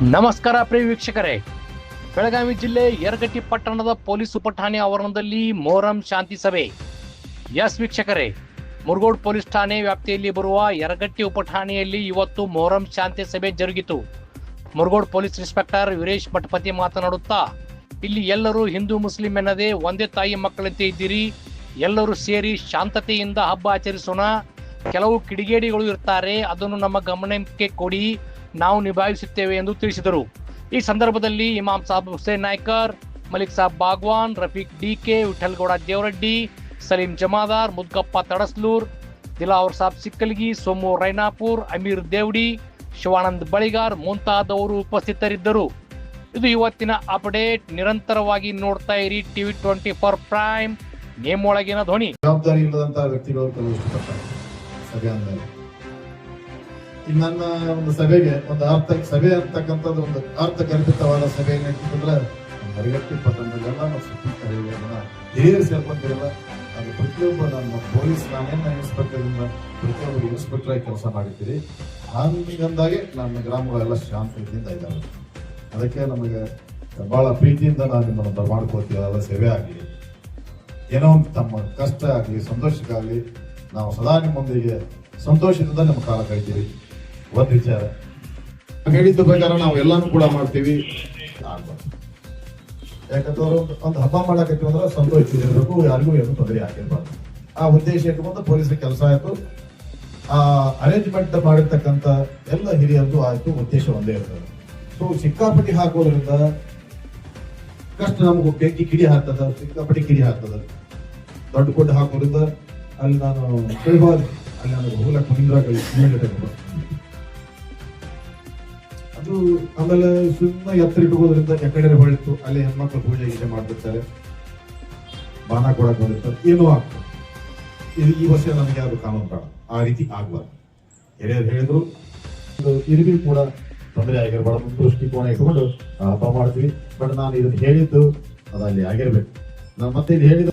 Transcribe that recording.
ನಮಸ್ಕಾರ ಪ್ರಿಯ ವೀಕ್ಷಕರೇ, ಬೆಳಗಾವಿ ಜಿಲ್ಲೆ ಯರಗಟ್ಟಿ ಪಟ್ಟಣದ ಪೊಲೀಸ್ ಉಪಠಾಣೆ ಆವರಣದಲ್ಲಿ ಮೊಹರಂ ಶಾಂತಿ ಸಭೆ. ಎಸ್ ವೀಕ್ಷಕರೇ, ಮುರಗೋಡ್ ಪೊಲೀಸ್ ಠಾಣೆ ವ್ಯಾಪ್ತಿಯಲ್ಲಿ ಬರುವ ಯರಗಟ್ಟಿ ಉಪಠಾಣೆಯಲ್ಲಿ ಇವತ್ತು ಮೊಹರಂ ಶಾಂತಿ ಸಭೆ ಜರುಗಿತು. ಮುರಗೋಡ್ ಪೊಲೀಸ್ ಇನ್ಸ್ಪೆಕ್ಟರ್ ವೀರೇಶ್ ಮಠಪತಿ ಮಾತನಾಡುತ್ತಾ, ಇಲ್ಲಿ ಎಲ್ಲರೂ ಹಿಂದೂ ಮುಸ್ಲಿಂ ಎನ್ನದೇ ಒಂದೇ ತಾಯಿ ಮಕ್ಕಳಂತೆ ಇದ್ದೀರಿ, ಎಲ್ಲರೂ ಸೇರಿ ಶಾಂತತೆಯಿಂದ ಹಬ್ಬ ಆಚರಿಸೋಣ. ಕೆಲವು ಕಿಡಿಗೇಡಿಗಳು ಇರ್ತಾರೆ, ಅದನ್ನು ನಮ್ಮ ಗಮನಕ್ಕೆ ಕೊಡಿ, ನಾವು ನಿಭಾಯಿಸುತ್ತೇವೆ ಎಂದು ತಿಳಿಸಿದರು. ಈ ಸಂದರ್ಭದಲ್ಲಿ ಇಮಾಮ್ ಸಾಬ್ ಹುಸೇನ್ ನಾಯ್ಕರ್, ಮಲಿಕ್ ಸಾಬ್ ಬಾಗ್ವಾನ್, ರಫೀಕ್ ಡಿಕೆ, ವಿಠಲ್ಗೌಡ ದೇವರಡ್ಡಿ, ಸಲೀಂ ಜಮಾದಾರ್, ಮುದ್ಗಪ್ಪ ತಡಸ್ಲೂರ್, ದಿಲಾವರ್ ಸಾಬ್ ಸಿಕ್ಕಲ್ಗಿ, ಸೋಮು ರೈನಾಪುರ್, ಅಮೀರ್ ದೇವಡಿ, ಶಿವಾನಂದ್ ಬಳಿಗಾರ್ ಮುಂತಾದವರು ಉಪಸ್ಥಿತರಿದ್ದರು. ಇದು ಇವತ್ತಿನ ಅಪ್ಡೇಟ್. ನಿರಂತರವಾಗಿ ನೋಡ್ತಾ ಇರಿ ಟಿವಿ 24 ಪ್ರೈಮ್. ನೇಮೊಳಗಿನ ಧ್ವನಿ. ಜವಾಬ್ದಾರಿ ಇಲ್ಲದಂತಹ ವ್ಯಕ್ತಿಗಳು ಕೆಲವು ಇಷ್ಟಪಡ್ತಾರೆ ಸಭೆ ಅಂದಾಗ. ನನ್ನ ಒಂದು ಸಭೆಗೆ ಒಂದು ಸಭೆ ಅಂತಕ್ಕಂಥದ್ದು ಒಂದು ಅರ್ಥಗರ್ಭಿತವಾದ ಸಭೆಯನ್ನು ಇಟ್ಟಿದ್ರೆ ಯರಗಟ್ಟಿ ಪಟ್ಟಣದಲ್ಲೆಲ್ಲ ನಾವು ಸುತ್ತಿ ಹಿರಿಯರು ಸೇರ್ಕೊಂಡಿರಲ್ಲ. ಅದು ಪ್ರತಿಯೊಬ್ಬ ನಮ್ಮ ಪೊಲೀಸ್, ನಾನೇನ ಇನ್ಸ್ಪೆಕ್ಟರ್ ಪ್ರತಿಯೊಬ್ಬರು ಇನ್ಸ್ಪೆಕ್ಟರ್ ಆಗಿ ಕೆಲಸ ಮಾಡಿದ್ದೀರಿ. ಹಂಗಾಗೆ ನಮ್ಮ ಗ್ರಾಮಗಳೆಲ್ಲ ಶಾಂತಿಯಿಂದ ಇದ್ದಾವೆ. ಅದಕ್ಕೆ ನಮಗೆ ಬಹಳ ಪ್ರೀತಿಯಿಂದ ನಾವು ನಿಮ್ಮನ್ನು ಬರ್ಮಾಡ್ಕೋತೀವಿ. ಅದೆಲ್ಲ ಸೇವೆ ಆಗಲಿ, ಏನೋ ಒಂದು ತಮ್ಮ ಕಷ್ಟ ಆಗಲಿ ಸಂತೋಷಕ್ಕಾಗಲಿ ನಾವು ಸದಾ ನಿಮ್ಮೊಂದಿಗೆ ಸಂತೋಷದಿಂದ ನಮ್ಮ ಕಾಲ ಕಳಿತೀವಿ. ಒಂದು ವಿಚಾರ ಹೇಳಿದ್ದು ಪ್ರಕಾರ ನಾವು ಎಲ್ಲಾನು ಕೂಡ ಮಾಡ್ತೀವಿ. ಯಾಕಂದ್ರೆ ಒಂದು ಹಬ್ಬ ಮಾಡಕತ್ತೀವಿ ಅಂದ್ರೆ ಸಂತೋಷಿಸಿರ್ಬೇಕು, ಯಾರಿಗೂ ಏನು ತೊಂದರೆ ಆಗಿರ್ಬಾರ್ದು. ಆ ಉದ್ದೇಶ ಇಟ್ಕೊಂಡು ಪೊಲೀಸರ ಕೆಲಸ ಆಯ್ತು. ಆ ಅರೇಂಜ್ಮೆಂಟ್ ಮಾಡಿರ್ತಕ್ಕಂಥ ಎಲ್ಲ ಹಿರಿಯರದು ಆಯ್ತು, ಉದ್ದೇಶ ಒಂದೇ ಇರ್ತದೆ. ಸೊ ಸಿಕ್ಕಾಪಟ್ಟಿ ಹಾಕೋದ್ರಿಂದ ಕಷ್ಟ ನಮಗೂ ಬೆಂಕಿ ಕಿಡಿ ಹಾಕ್ತದ, ಸಿಕ್ಕಾಪಟ್ಟಿ ಕಿಡಿ ಹಾಕ್ತದ. ದೊಡ್ಡ ಕೊಟ್ಟು ಹಾಕೋದ್ರಿಂದ ಅಲ್ಲಿ ನಾನು ಕೇಳಬಾರ್ದು, ಅಲ್ಲಿ ನನಗೆ ಹೋಗ್ಲಕ್ಕೆ ಮುಂದಿನ ಅದು. ಆಮೇಲೆ ಸುಮ್ಮನೆ ಎತ್ತರ ಇಟ್ಕೋದ್ರಿಂದ ಎಕಡೆ ಹೊಳಿತು, ಅಲ್ಲಿ ಹೆಣ್ಮಕ್ಳು ಪೂಜೆ ಗೀಜೆ ಮಾಡ್ತಿರ್ತಾರೆ, ಬಾಣ ಕೊಡಕ್ ಬಂದಿರ್ತಾರೆ, ಏನೂ ಆಗ್ತದೆ. ಇದು ಈ ವರ್ಷ ನನಗೆ ಯಾರು ಕಾನೂನು ಬೇಡ, ಆ ರೀತಿ ಆಗ್ಬಾರ್ದು. ಹಿರಿಯರು ಹೇಳಿದ್ರು ಇರಿಗೂ ಕೂಡ ತೊಂದರೆ ಆಗಿರ್ಬಾರ್ದು ದೃಷ್ಟಿಕೋನ ಇಟ್ಕೊಂಡು ಹಬ್ಬ ಮಾಡ್ತೀವಿ. ಬಟ್ ನಾನು ಇದನ್ನು ಹೇಳಿದ್ದು ಅದು ಅಲ್ಲಿ ಆಗಿರ್ಬೇಕು. ನಾನು ಮತ್ತೆ ಇದು ಹೇಳಿದ